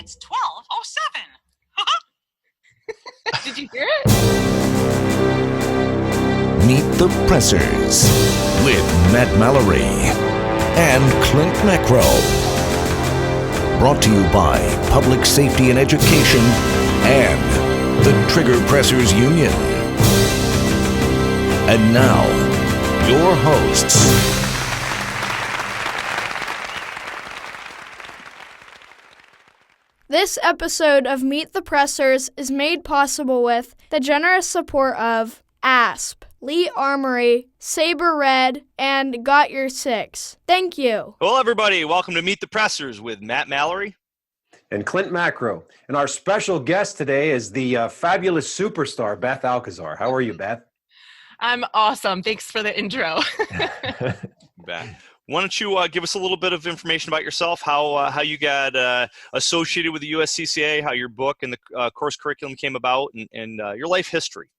It's 12:07. Did you hear it? Meet the Pressers with Matt Mallory and Clint Macro. Brought to you by Public Safety and Education and the Trigger Pressers Union. And now, your hosts. This episode of Meet the Pressers is made possible with the generous support of ASP, Lee Armory, Saber Red, and Got Your Six. Thank you. Hello, everybody. Welcome to Meet the Pressers with Matt Mallory and Clint Macro. And our special guest today is the fabulous superstar, Beth Alcazar. How are you, Beth? I'm awesome. Thanks for the intro. Beth. Why don't you give us a little bit of information about yourself, how you got associated with the USCCA, how your book and the course curriculum came about, and your life history.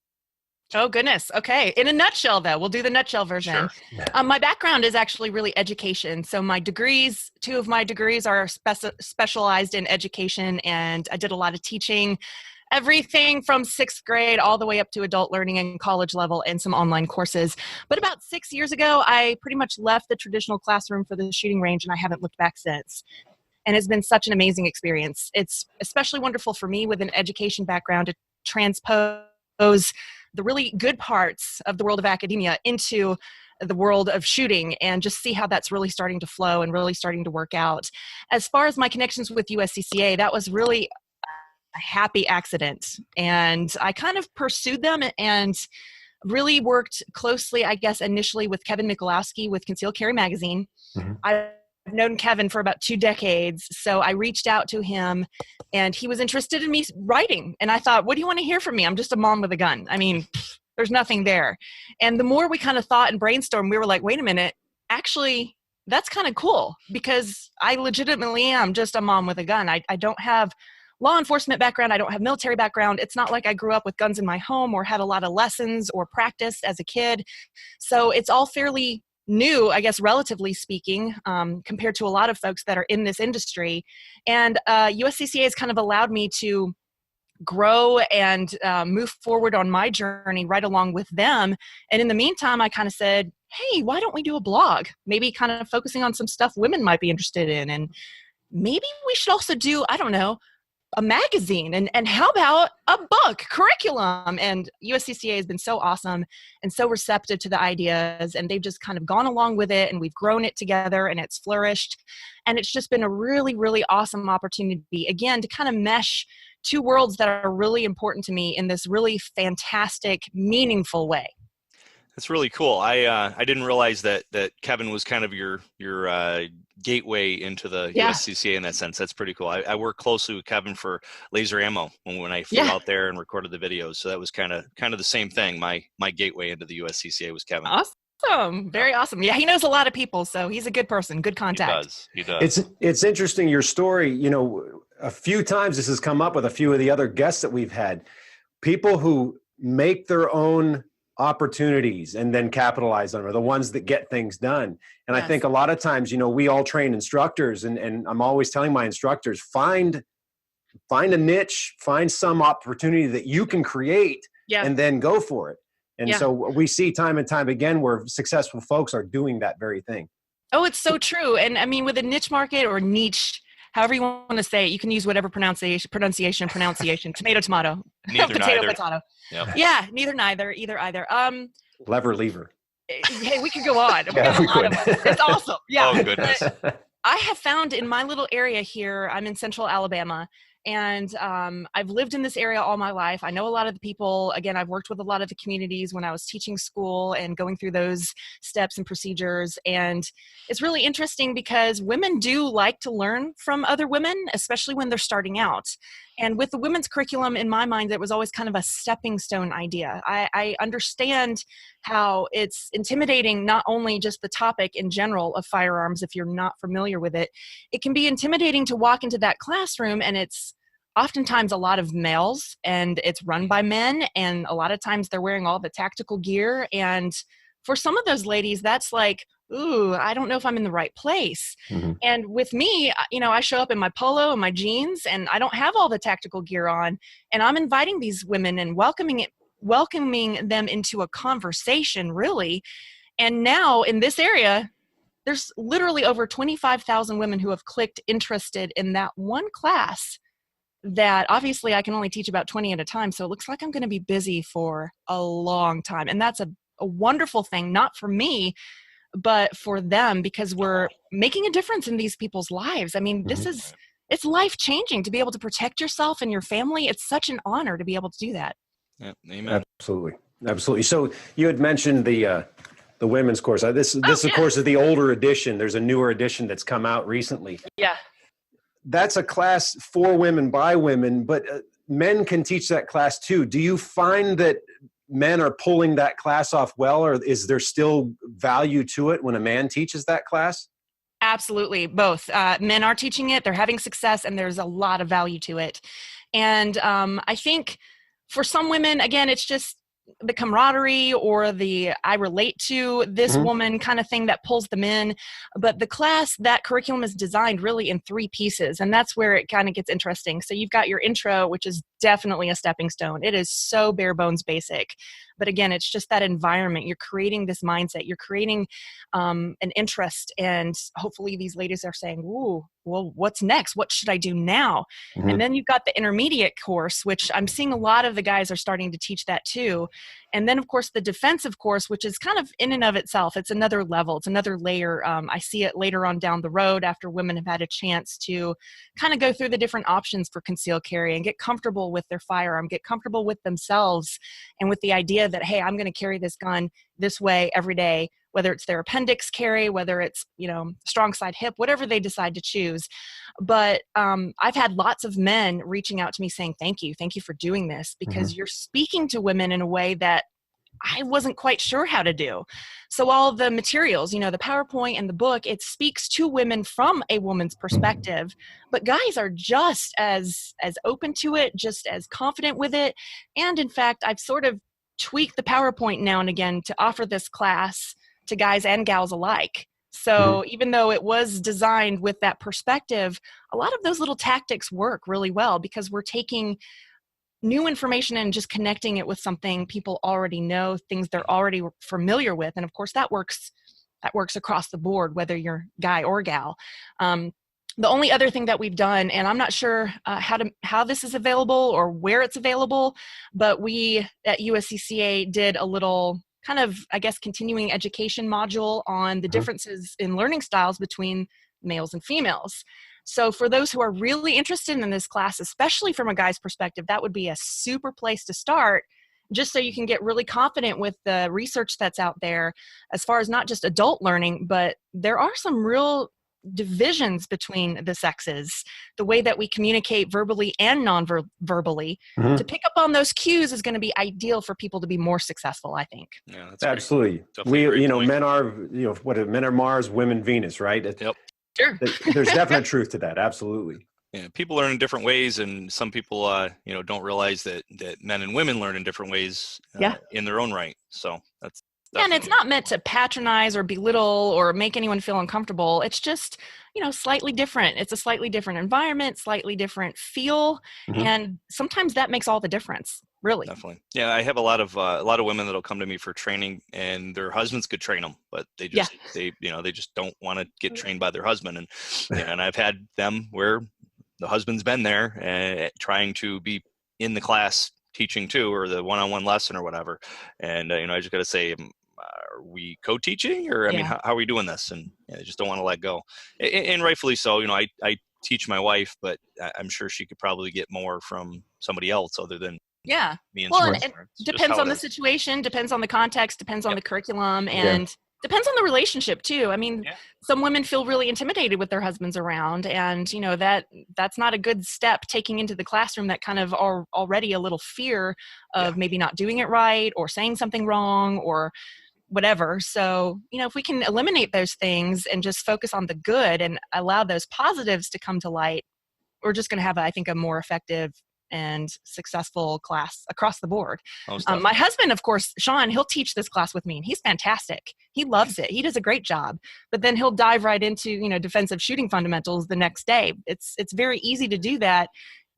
Oh, goodness. Okay. In a nutshell, though, we'll do the nutshell version. Sure. My background is actually really education. So my degrees, two of my degrees are specialized in education, and I did a lot of teaching, everything from 6th grade all the way up to adult learning and college level and some online courses. But about 6 years ago, I pretty much left the traditional classroom for the shooting range, and I haven't looked back since. And it's been such an amazing experience. It's especially wonderful for me with an education background to transpose the really good parts of the world of academia into the world of shooting and just see how that's really starting to flow and really starting to work out. As far as my connections with USCCA, that was really a happy accident. And I kind of pursued them and really worked closely, I guess, initially with Kevin Michalowski with Concealed Carry Magazine. Mm-hmm. I've known Kevin for about 2 decades. So I reached out to him and he was interested in me writing. And I thought, what do you want to hear from me? I'm just a mom with a gun. I mean, there's nothing there. And the more we kind of thought and brainstormed, we were like, wait a minute, actually, that's kind of cool because I legitimately am just a mom with a gun. I don't have law enforcement background. I don't have military background. It's not like I grew up with guns in my home or had a lot of lessons or practice as a kid. So it's all fairly new, I guess, relatively speaking, compared to a lot of folks that are in this industry. And USCCA has kind of allowed me to grow and move forward on my journey right along with them. And in the meantime, I kind of said, hey, why don't we do a blog? Maybe kind of focusing on some stuff women might be interested in. And maybe we should also do, I don't know, a magazine and how about a book curriculum? And USCCA has been so awesome and so receptive to the ideas, and they've just kind of gone along with it, and we've grown it together and it's flourished. And it's just been a really, really awesome opportunity, again, to kind of mesh two worlds that are really important to me in this really fantastic, meaningful way. That's really cool. I didn't realize that Kevin was kind of your gateway into the USCCA in that sense. That's pretty cool. I worked closely with Kevin for laser ammo when I flew out there and recorded the videos. So that was kind of the same thing. My gateway into the USCCA was Kevin. Awesome. Very awesome. Yeah, he knows a lot of people, so he's a good person, good contact. He does. It's interesting, your story. You know, a few times this has come up with a few of the other guests that we've had. People who make their own opportunities and then capitalize on them are the ones that get things done. And yes. I think a lot of times, you know, we all train instructors, and I'm always telling my instructors, find a niche, find some opportunity that you can create and then go for it. And so we see time and time again where successful folks are doing that very thing. Oh, it's so true. And I mean, with a niche market or niche, however you want to say it, you can use whatever pronunciation, tomato, potato. Yep. Yeah, either, either. Lever, lever. Hey, we could go on. It's awesome. Yeah. Oh, goodness. I have found in my little area here, I'm in central Alabama, and I've lived in this area all my life. I know a lot of the people. Again, I've worked with a lot of the communities when I was teaching school and going through those steps and procedures. And it's really interesting because women do like to learn from other women, especially when they're starting out. And with the women's curriculum, in my mind, it was always kind of a stepping stone idea. I understand how it's intimidating, not only just the topic in general of firearms, if you're not familiar with it. It can be intimidating to walk into that classroom, and it's oftentimes a lot of males, and it's run by men, and a lot of times they're wearing all the tactical gear. And for some of those ladies, that's like, ooh, I don't know if I'm in the right place. Mhm. And with me, I show up in my polo and my jeans, and I don't have all the tactical gear on, and I'm inviting these women and welcoming them into a conversation, really. And now in this area, there's literally over 25,000 women who have clicked interested in that one class that obviously I can only teach about 20 at a time. So it looks like I'm going to be busy for a long time. And that's a wonderful thing, not for me, but for them, because we're making a difference in these people's lives. I mean, it's life changing to be able to protect yourself and your family. It's such an honor to be able to do that. Yeah, amen. Absolutely. So you had mentioned the women's course. This of course is the older edition. There's a newer edition that's come out recently. Yeah. That's a class for women by women, but men can teach that class too. Do you find that men are pulling that class off well, or is there still value to it when a man teaches that class? Absolutely. Both. Men are teaching it, they're having success, and there's a lot of value to it. And I think for some women, again, it's just the camaraderie or the I relate to this woman kind of thing that pulls them in. But the class, that curriculum is designed really in 3 pieces, and that's where it kind of gets interesting. So you've got your intro, which is definitely a stepping stone. It is so bare bones basic. But again, it's just that environment. You're creating this mindset. You're creating an interest. And hopefully these ladies are saying, ooh, well, what's next? What should I do now? And then you've got the intermediate course, which I'm seeing a lot of the guys are starting to teach that too. And then, of course, the defensive course, which is kind of in and of itself, it's another level, it's another layer. I see it later on down the road after women have had a chance to kind of go through the different options for concealed carry and get comfortable with their firearm, get comfortable with themselves, and with the idea that, hey, I'm going to carry this gun this way every day, whether it's their appendix carry, whether it's, strong side hip, whatever they decide to choose. But I've had lots of men reaching out to me saying, thank you for doing this, because you're speaking to women in a way that I wasn't quite sure how to do. So all the materials, the PowerPoint and the book, it speaks to women from a woman's perspective, but guys are just as open to it, just as confident with it. And in fact, I've sort of tweaked the PowerPoint now and again to offer this class to guys and gals alike. So even though it was designed with that perspective, a lot of those little tactics work really well, because we're taking new information and just connecting it with something people already know, things they're already familiar with. And of course that works across the board, whether you're guy or gal. The only other thing that we've done, and I'm not sure how this is available or where it's available, but we at USCCA did a little kind of, I guess, continuing education module on the differences in learning styles between males and females. So for those who are really interested in this class, especially from a guy's perspective, that would be a super place to start, just so you can get really confident with the research that's out there as far as not just adult learning, but there are some real divisions between the sexes. The way that we communicate verbally and non-verbally, to pick up on those cues is going to be ideal for people to be more successful, I think. Yeah, that's absolutely. Men are Mars, women Venus, right? Yep. Sure. There's definite truth to that. Absolutely. Yeah, people learn in different ways, and some people, don't realize that men and women learn in different ways in their own right. So that's and it's not meant to patronize or belittle or make anyone feel uncomfortable. It's just, slightly different. It's a slightly different environment, slightly different feel, and sometimes that makes all the difference. Really. Definitely. Yeah, I have a lot of women that'll come to me for training, and their husbands could train them, but they just they just don't want to get trained by their husband, and I've had them where the husband's been there trying to be in the class teaching too, or the one-on-one lesson or whatever, and I just got to say, are we co-teaching, or I mean, how are we doing this? And they just don't want to let go, and rightfully so. I teach my wife, but I'm sure she could probably get more from somebody else other than me. Well, and it depends on the situation, depends on the context, depends on the curriculum, and depends on the relationship too. I mean, some women feel really intimidated with their husbands around, and that's not a good step taking into the classroom, that kind of are already a little fear of maybe not doing it right or saying something wrong or whatever. So, if we can eliminate those things and just focus on the good and allow those positives to come to light, we're just going to have, I think, a more effective and successful class across the board. Most My husband, of course, Sean, he'll teach this class with me, and he's fantastic. He loves it. He does a great job. But then he'll dive right into, defensive shooting fundamentals the next day. It's very easy to do that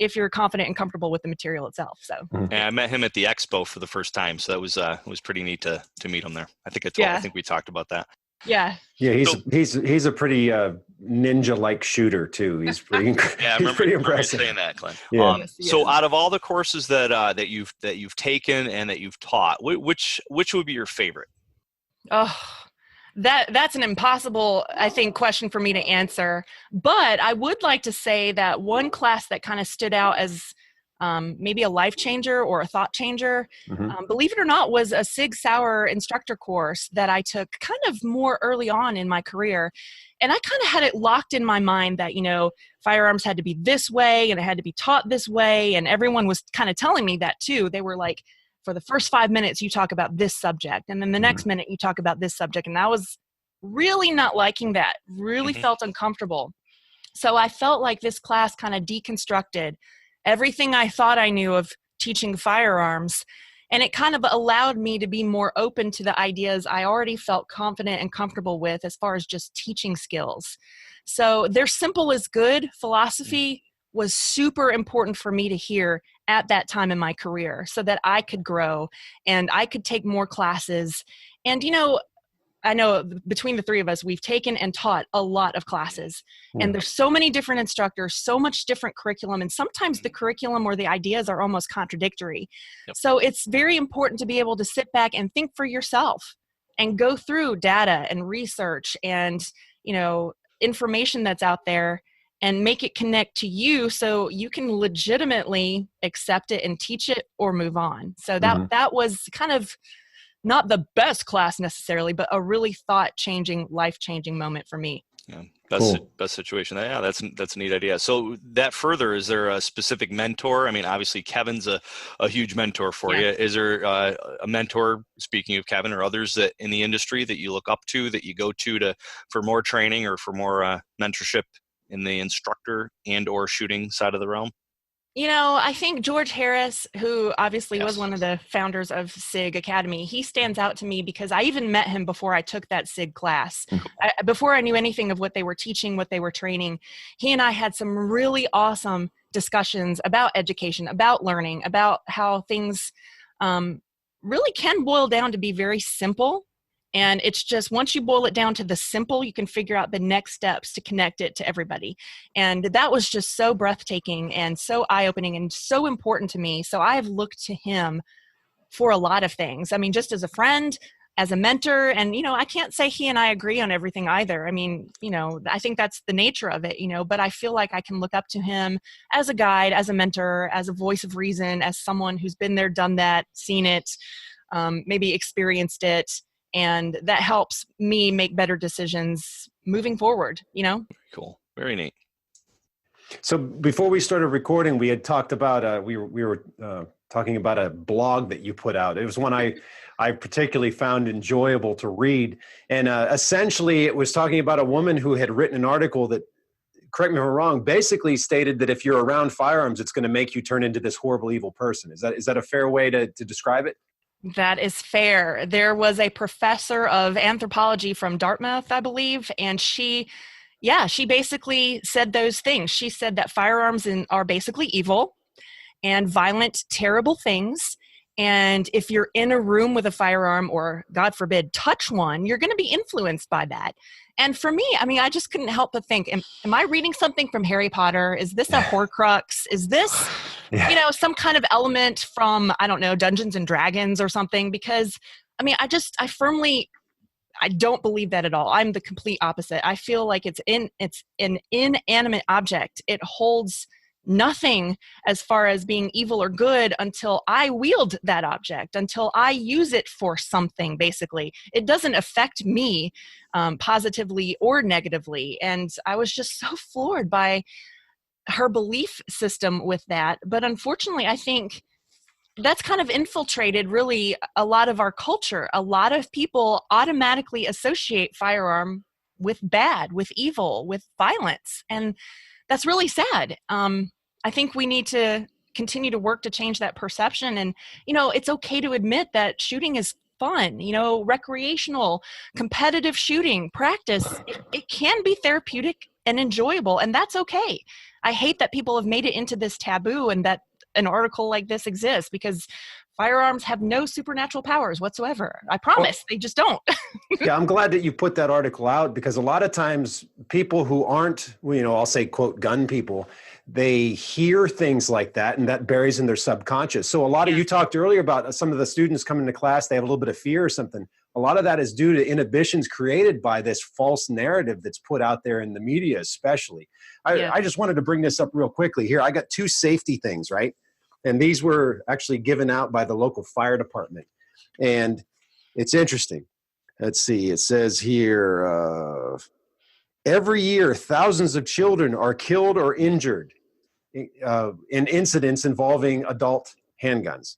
if you're confident and comfortable with the material itself. So yeah, I met him at the expo for the first time, so that was it was pretty neat to meet him there. I think we talked about that. Yeah. He's a pretty ninja-like shooter too. He's pretty yeah, he's pretty impressive. Saying that, Clint. Yeah. So out of all the courses that you've taken and that you've taught, which would be your favorite? Oh, that's an impossible, I think, question for me to answer. But I would like to say that one class that kind of stood out as maybe a life changer or a thought changer, believe it or not, was a Sig Sauer instructor course that I took kind of more early on in my career. And I kind of had it locked in my mind that, firearms had to be this way and it had to be taught this way. And everyone was kind of telling me that too. They were like, for the first 5 minutes, you talk about this subject. And then the next minute you talk about this subject. And I was really not liking that, really felt uncomfortable. So I felt like this class kind of deconstructed everything I thought I knew of teaching firearms. And it kind of allowed me to be more open to the ideas I already felt confident and comfortable with as far as just teaching skills. So their simple is good philosophy was super important for me to hear at that time in my career so that I could grow and I could take more classes. And, I know between the three of us, we've taken and taught a lot of classes, and there's so many different instructors, so much different curriculum, and sometimes the curriculum or the ideas are almost contradictory. Yep. So it's very important to be able to sit back and think for yourself and go through data and research and, information that's out there and make it connect to you so you can legitimately accept it and teach it or move on. So that was kind of not the best class necessarily, but a really thought-changing, life-changing moment for me. Yeah, best situation. Yeah, that's a neat idea. So that further, is there a specific mentor? I mean, obviously Kevin's a huge mentor for you. Is there a mentor, speaking of Kevin, or others that in the industry that you look up to, that you go to for more training or for more mentorship in the instructor and or shooting side of the realm? I think George Harris, who obviously was one of the founders of SIG Academy, he stands out to me because I even met him before I took that SIG class. Before I knew anything of what they were teaching, what they were training, he and I had some really awesome discussions about education, about learning, about how things really can boil down to be very simple. And it's just, once you boil it down to the simple, you can figure out the next steps to connect it to everybody. And that was just so breathtaking and so eye-opening and so important to me. So I have looked to him for a lot of things. I mean, just as a friend, as a mentor, and, I can't say he and I agree on everything either. I mean, I think that's the nature of it, but I feel like I can look up to him as a guide, as a mentor, as a voice of reason, as someone who's been there, done that, seen it, maybe experienced it. And that helps me make better decisions moving forward, Very cool. Very neat. So before we started recording, we had talked about, we were talking about a blog that you put out. It was one I particularly found enjoyable to read. And essentially it was talking about a woman who had written an article that, correct me if I'm wrong, basically stated that if you're around firearms, it's going to make you turn into this horrible, evil person. Is that a fair way to describe it? That is fair. There was a professor of anthropology from Dartmouth, I believe, and she basically said those things. She said that firearms are basically evil and violent, terrible things. And if you're in a room with a firearm or, God forbid, touch one, you're going to be influenced by that. And for me, I mean, I just couldn't help but think, am I reading something from Harry Potter? Is this a Horcrux? Is this, some kind of element from, I don't know, Dungeons and Dragons or something? Because, I mean, I don't believe that at all. I'm the complete opposite. I feel like it's an inanimate object. It holds nothing as far as being evil or good until I wield that object, until I use it for something, basically. It doesn't affect me positively or negatively. And I was just so floored by her belief system with that. But unfortunately, I think that's kind of infiltrated really a lot of our culture. A lot of people automatically associate firearm with bad, with evil, with violence. And that's really sad. I think we need to continue to work to change that perception. And, it's okay to admit that shooting is fun, recreational, competitive shooting practice. It can be therapeutic and enjoyable, and that's okay. I hate that people have made it into this taboo and that an article like this exists, because firearms have no supernatural powers whatsoever. I promise, they just don't. Yeah, I'm glad that you put that article out, because a lot of times people who aren't, I'll say, quote, gun people, they hear things like that and that buries in their subconscious. So a lot of, you talked earlier about some of the students coming to class, they have a little bit of fear or something. A lot of that is due to inhibitions created by this false narrative that's put out there in the media, especially. I just wanted to bring this up real quickly here. I got 2 safety things, right? And these were actually given out by the local fire department. And it's interesting. Let's see. It says here, every year, thousands of children are killed or injured in incidents involving adult handguns.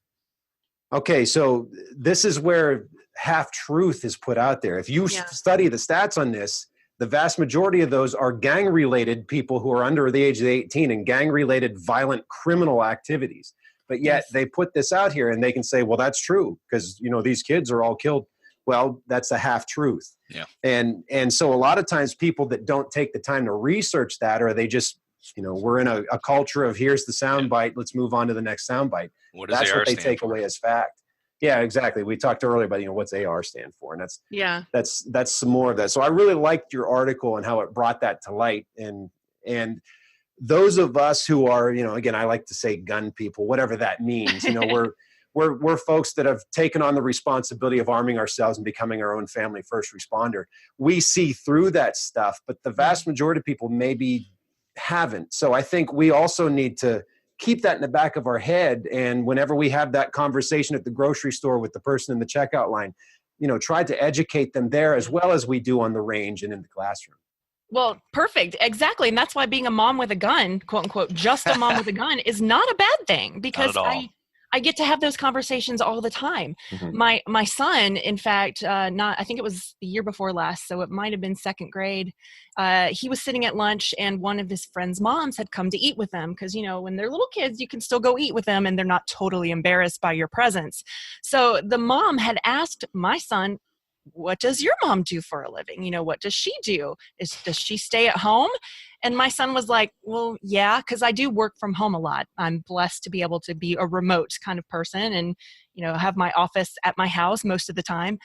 Okay, so this is where half-truth is put out there. If you study the stats on this, the vast majority of those are gang-related people who are under the age of 18 and gang-related violent criminal activities. But yet they put this out here and they can say, well, that's true because, these kids are all killed. Well, that's a half-truth. Yeah. And so a lot of times people that don't take the time to research that, or they just, we're in a culture of here's the soundbite, let's move on to the next soundbite. That's what they take away as fact. Yeah, exactly. We talked earlier about, what's AR stand for, and that's some more of that. So I really liked your article and how it brought that to light. And those of us who are, again, I like to say gun people, whatever that means, we're folks that have taken on the responsibility of arming ourselves and becoming our own family first responder. We see through that stuff, but the vast majority of people maybe haven't. So I think we also need to keep that in the back of our head. And whenever we have that conversation at the grocery store with the person in the checkout line, try to educate them there as well as we do on the range and in the classroom. Well, perfect. Exactly. And that's why being a mom with a gun, quote unquote, just a mom with a gun is not a bad thing, because I get to have those conversations all the time. Mm-hmm. My son, in fact, I think it was the year before last, so it might have been second grade. He was sitting at lunch and one of his friend's moms had come to eat with them because, when they're little kids, you can still go eat with them and they're not totally embarrassed by your presence. So the mom had asked my son, what does your mom do for a living? What does she do? Does she stay at home? And my son was like, well, yeah, because I do work from home a lot. I'm blessed to be able to be a remote kind of person and, have my office at my house most of the time.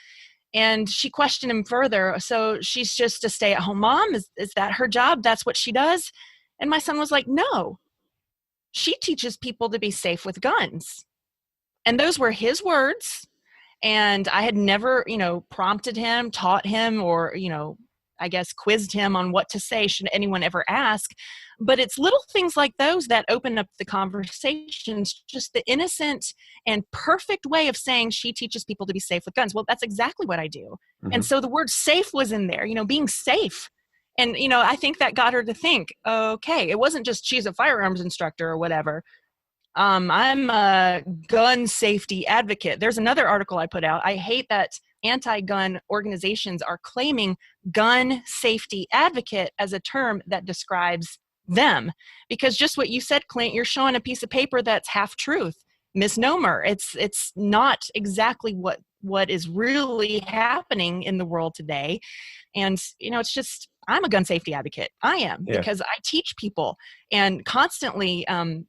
And she questioned him further. So she's just a stay-at-home mom? Is that her job? That's what she does? And my son was like, no, she teaches people to be safe with guns. And those were his words. And I had never, prompted him, taught him, or, I guess quizzed him on what to say should anyone ever ask. But it's little things like those that open up the conversations, just the innocent and perfect way of saying she teaches people to be safe with guns. Well, that's exactly what I do. Mm-hmm. And so the word safe was in there, being safe. And, I think that got her to think, okay, it wasn't just she's a firearms instructor or whatever. I'm a gun safety advocate. There's another article I put out. I hate that anti-gun organizations are claiming gun safety advocate as a term that describes them. Because just what you said, Clint, you're showing a piece of paper that's half truth, misnomer. It's not exactly what is really happening in the world today. And, it's just, I'm a gun safety advocate. I am, because I teach people and constantly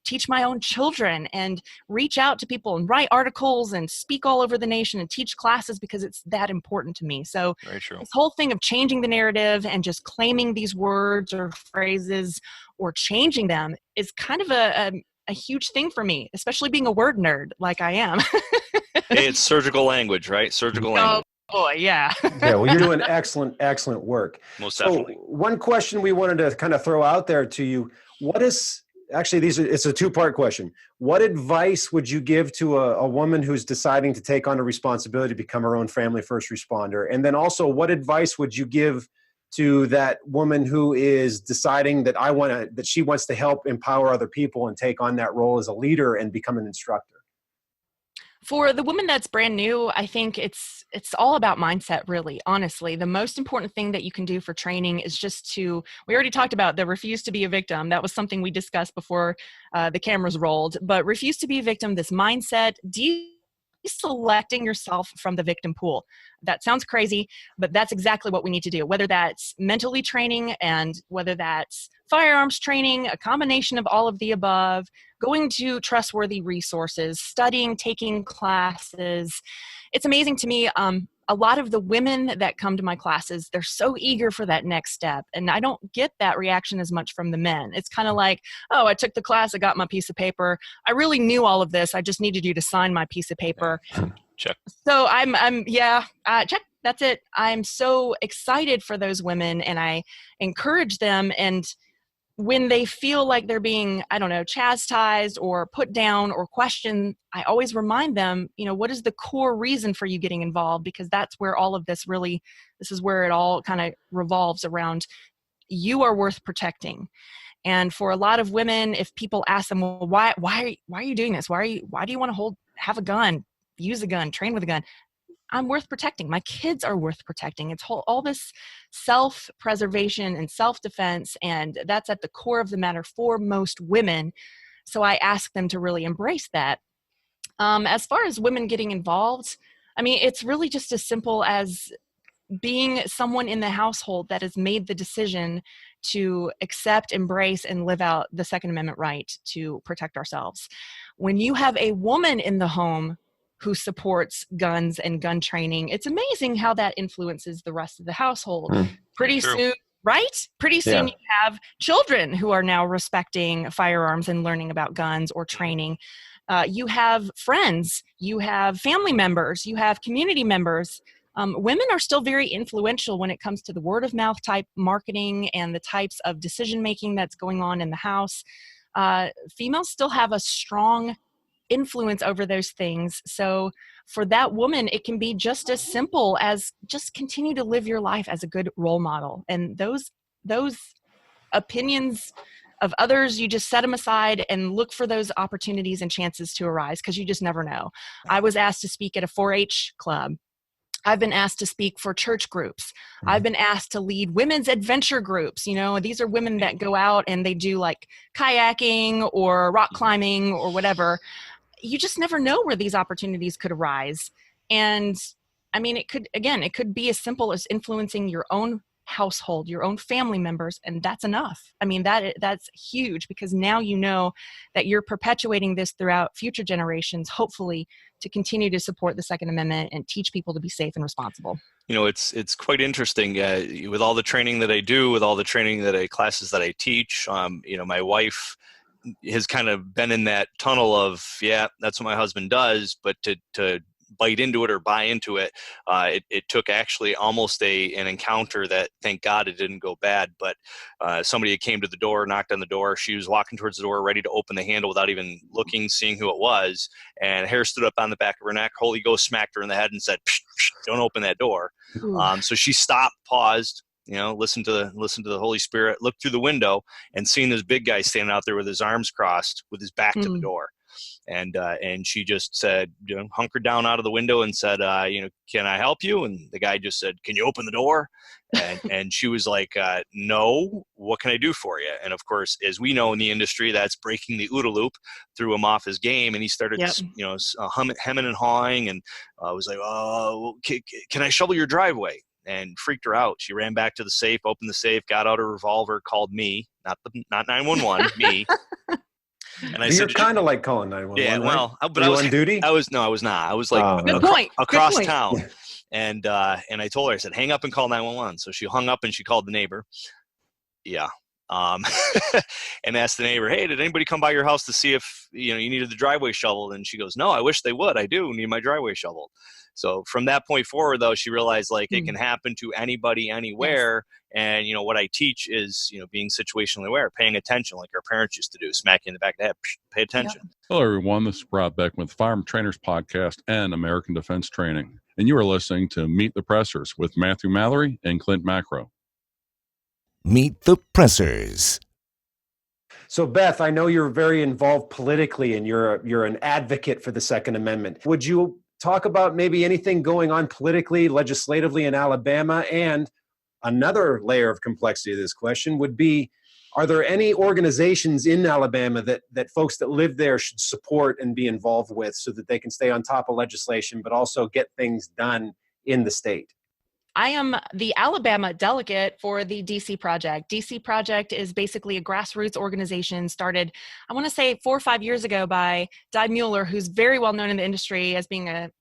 teach my own children and reach out to people and write articles and speak all over the nation and teach classes because it's that important to me. So this whole thing of changing the narrative and just claiming these words or phrases or changing them is kind of a huge thing for me, especially being a word nerd like I am. It's surgical language, right? Surgical language. Boy, yeah. Yeah, well, you're doing excellent work. Most definitely. So one question we wanted to kind of throw out there to you, it's a two-part question. What advice would you give to a woman who's deciding to take on a responsibility to become her own family first responder? And then also, what advice would you give to that woman who is deciding that she wants to help empower other people and take on that role as a leader and become an instructor? For the woman that's brand new, I think it's all about mindset, really, honestly. The most important thing that you can do for training is just we already talked about the refuse to be a victim. That was something we discussed before the cameras rolled, but refuse to be a victim, this mindset, deselecting yourself from the victim pool. That sounds crazy, but that's exactly what we need to do, whether that's mentally training and whether that's firearms training, a combination of all of the above, going to trustworthy resources, studying, taking classes. It's amazing to me. A lot of the women that come to my classes, they're so eager for that next step. And I don't get that reaction as much from the men. It's kind of like, oh, I took the class, I got my piece of paper. I really knew all of this. I just needed you to sign my piece of paper. Check. So check. That's it. I'm so excited for those women, and I encourage them. And when they feel like they're being, chastised or put down or questioned, I always remind them, what is the core reason for you getting involved? Because that's where all of this is where it all kind of revolves around. You are worth protecting. And for a lot of women, if people ask them, well, why are you doing this? Why do you want to have a gun, use a gun, train with a gun? I'm worth protecting. My kids are worth protecting. It's all this self-preservation and self-defense, and that's at the core of the matter for most women. So I ask them to really embrace that. As far as women getting involved, it's really just as simple as being someone in the household that has made the decision to accept, embrace, and live out the Second Amendment right to protect ourselves. When you have a woman in the home who supports guns and gun training, it's amazing how that influences the rest of the household. Pretty soon, right? Pretty soon you have children who are now respecting firearms and learning about guns or training. You have friends, you have family members, you have community members. Women are still very influential when it comes to the word of mouth type marketing and the types of decision making that's going on in the house. Females still have a strong influence over those things. So for that woman, it can be just as simple as just continue to live your life as a good role model. And those opinions of others, you just set them aside and look for those opportunities and chances to arise, because you just never know. I was asked to speak at a 4-H club. I've been asked to speak for church groups. I've been asked to lead women's adventure groups. These are women that go out and they do like kayaking or rock climbing or whatever. You just never know where these opportunities could arise. And it could be as simple as influencing your own household, your own family members, and that's enough. That's huge, because now you know that you're perpetuating this throughout future generations, hopefully, to continue to support the Second Amendment and teach people to be safe and responsible. It's quite interesting with all the training that I do, with all the classes that I teach. My wife has kind of been in that tunnel of, that's what my husband does, but to bite into it or buy into it, it took actually almost an encounter that, thank God, it didn't go bad. But somebody came to the door, knocked on the door. She was walking towards the door, ready to open the handle without even looking, seeing who it was. And hair stood up on the back of her neck. Holy Ghost smacked her in the head and said, psh, psh, "Don't open that door." So she stopped, paused, listen to the Holy Spirit, looked through the window, and seen this big guy standing out there with his arms crossed, with his back to the door. And she just said, hunkered down out of the window and said, "Can I help you?" And the guy just said, "Can you open the door?" And she was like, "No, what can I do for you?" And of course, as we know in the industry, that's breaking the OODA loop, threw him off his game. And he started, hemming and hawing, and was like, "Oh, can I shovel your driveway?" And freaked her out. She ran back to the safe, opened the safe, got out a revolver, called me, not 911, me. And I said, "You're kind of like calling 911." Yeah, well, right? But I was on duty. I was not. I was like across town, and I told her, I said, "Hang up and call 911." So she hung up and she called the neighbor. Yeah. And asked the neighbor, "Hey, did anybody come by your house to see if you needed the driveway shoveled?" And she goes, "No, I wish they would. I do need my driveway shoveled." So from that point forward, though, she realized it can happen to anybody, anywhere. Yes. And what I teach is being situationally aware, paying attention, like our parents used to do, smack you in the back of the head. Pay attention. Yep. Hello, everyone. This is Rob Beck with Firearm Trainers Podcast and American Defense Training, and you are listening to Meet the Pressers with Matthew Mallory and Clint Macro. Meet the Pressers. So Beth, I know you're very involved politically and you're an advocate for the Second Amendment. Would you talk about maybe anything going on politically, legislatively in Alabama? And another layer of complexity to this question would be, are there any organizations in Alabama that folks that live there should support and be involved with so that they can stay on top of legislation, but also get things done in the state? I am the Alabama delegate for the DC Project. DC Project is basically a grassroots organization started, I want to say 4 or 5 years ago by Di Mueller, who's very well known in the industry as being a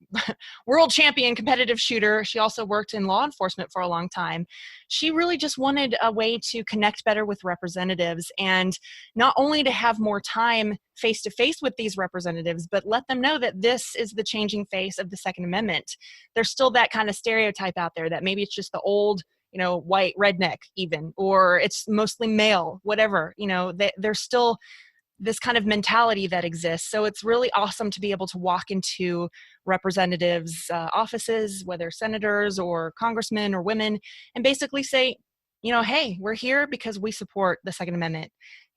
world champion competitive shooter. She also worked in law enforcement for a long time. She really just wanted a way to connect better with representatives and not only to have more time face to face with these representatives, but let them know that this is the changing face of the Second Amendment. There's still that kind of stereotype out there that maybe it's just the old, white redneck even, or it's mostly male, whatever, there's still this kind of mentality that exists. So it's really awesome to be able to walk into representatives' offices, whether senators or congressmen or women, and basically say, hey, we're here because we support the Second Amendment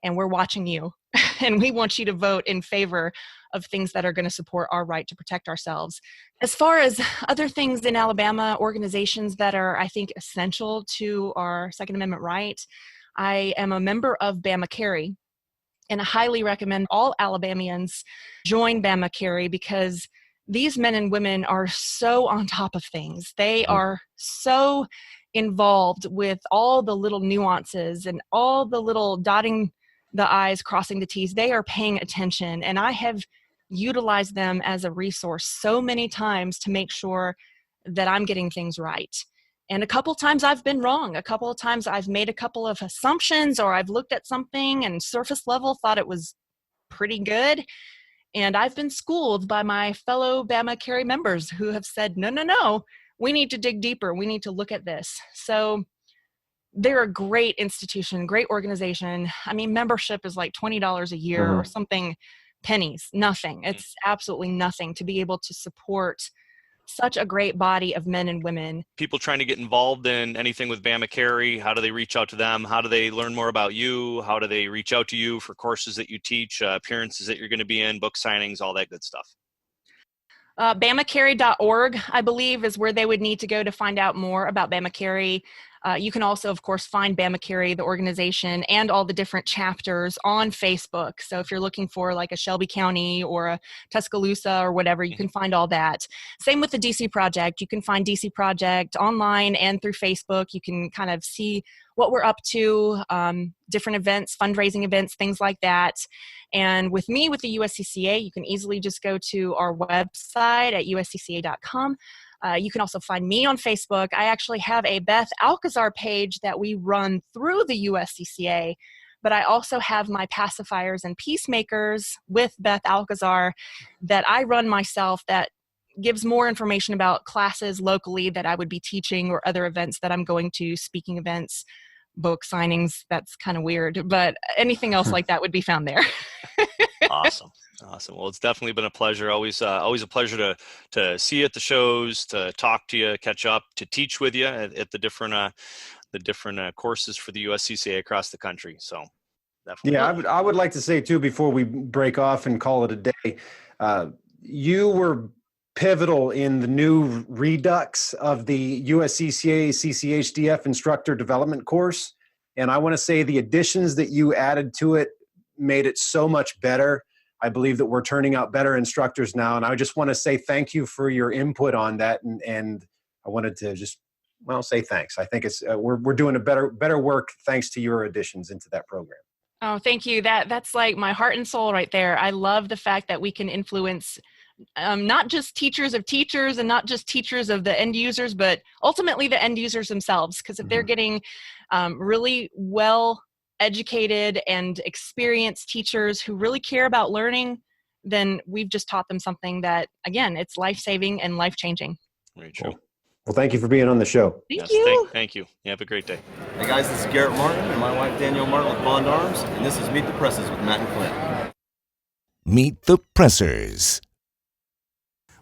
and we're watching you and we want you to vote in favor of things that are going to support our right to protect ourselves. As far as other things in Alabama, organizations that are, I think, essential to our Second Amendment right, I am a member of BamaCarry, and I highly recommend all Alabamians join BamaCarry because these men and women are so on top of things. They are so involved with all the little nuances and all the little dotting the I's, crossing the T's. They are paying attention, and I have utilized them as a resource so many times to make sure that I'm getting things right. And a couple times I've been wrong. A couple of times I've made a couple of assumptions, or I've looked at something and surface level thought it was pretty good. And I've been schooled by my fellow BamaCarry members who have said, no, we need to dig deeper. We need to look at this. So they're a great institution, great organization. I mean, membership is like $20 a year or something, pennies, nothing. It's absolutely nothing to be able to support such a great body of men and women. People trying to get involved in anything with BamaCarry, how do they reach out to them? How do they learn more about you? How do they reach out to you for courses that you teach, appearances that you're going to be in, book signings, all that good stuff? BamaCarry.org, I believe, is where they would need to go to find out more about BamaCarry. You can also, of course, find BamaCarry, the organization, and all the different chapters on Facebook. So if you're looking for like a Shelby County or a Tuscaloosa or whatever, you can find all that. Same with the DC Project. You can find DC Project online and through Facebook. You can kind of see what we're up to, different events, fundraising events, things like that. And with me, with the USCCA, you can easily just go to our website at uscca.com. You can also find me on Facebook. I actually have a Beth Alcazar page that we run through the USCCA, but I also have my Pacifiers and Peacemakers with Beth Alcazar that I run myself that gives more information about classes locally that I would be teaching or other events that I'm going to, speaking events, book signings. That's kind of weird, but anything else like that would be found there. Awesome. Well, it's definitely been a pleasure. Always a pleasure to see you at the shows, to talk to you, catch up, to teach with you at the different courses for the USCCA across the country. So definitely. Yeah, I would like to say too, before we break off and call it a day, you were pivotal in the new redux of the USCCA CCHDF instructor development course. And I want to say the additions that you added to it made it so much better. I believe that we're turning out better instructors now. And I just want to say thank you for your input on that. And I wanted to just, say thanks. I think it's we're doing a better work thanks to your additions into that program. Oh, thank you. That's like my heart and soul right there. I love the fact that we can influence not just teachers of teachers and not just teachers of the end users, but ultimately the end users themselves. Because if they're getting really well educated and experienced teachers who really care about learning, then we've just taught them something that, again, it's life-saving and life-changing. Very true. Well, thank you for being on the show. Thank you. Thank you. You have a great day. Hey guys, this is Garrett Martin and my wife Danielle Martin with Bond Arms, and this is Meet the Pressers with Matt and Clint. Meet the Pressers.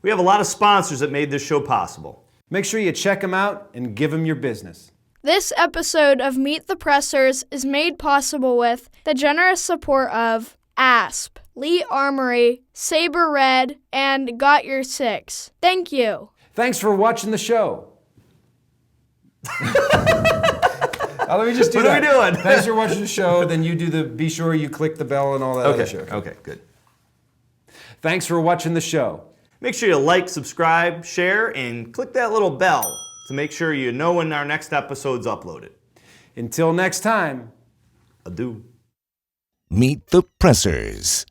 We have a lot of sponsors that made this show possible. Make sure you check them out and give them your business. This episode of Meet the Pressers is made possible with the generous support of ASP, Lee Armory, Saber Red, and Got Your Six. Thank you. Thanks for watching the show. Let me just do that. What are we doing? Thanks for watching the show. Then you do be sure you click the bell and all that other shit. Okay, good. Thanks for watching the show. Make sure you like, subscribe, share, and click that little bell to make sure you know when our next episode's uploaded. Until next time. Adieu. Meet the Pressers.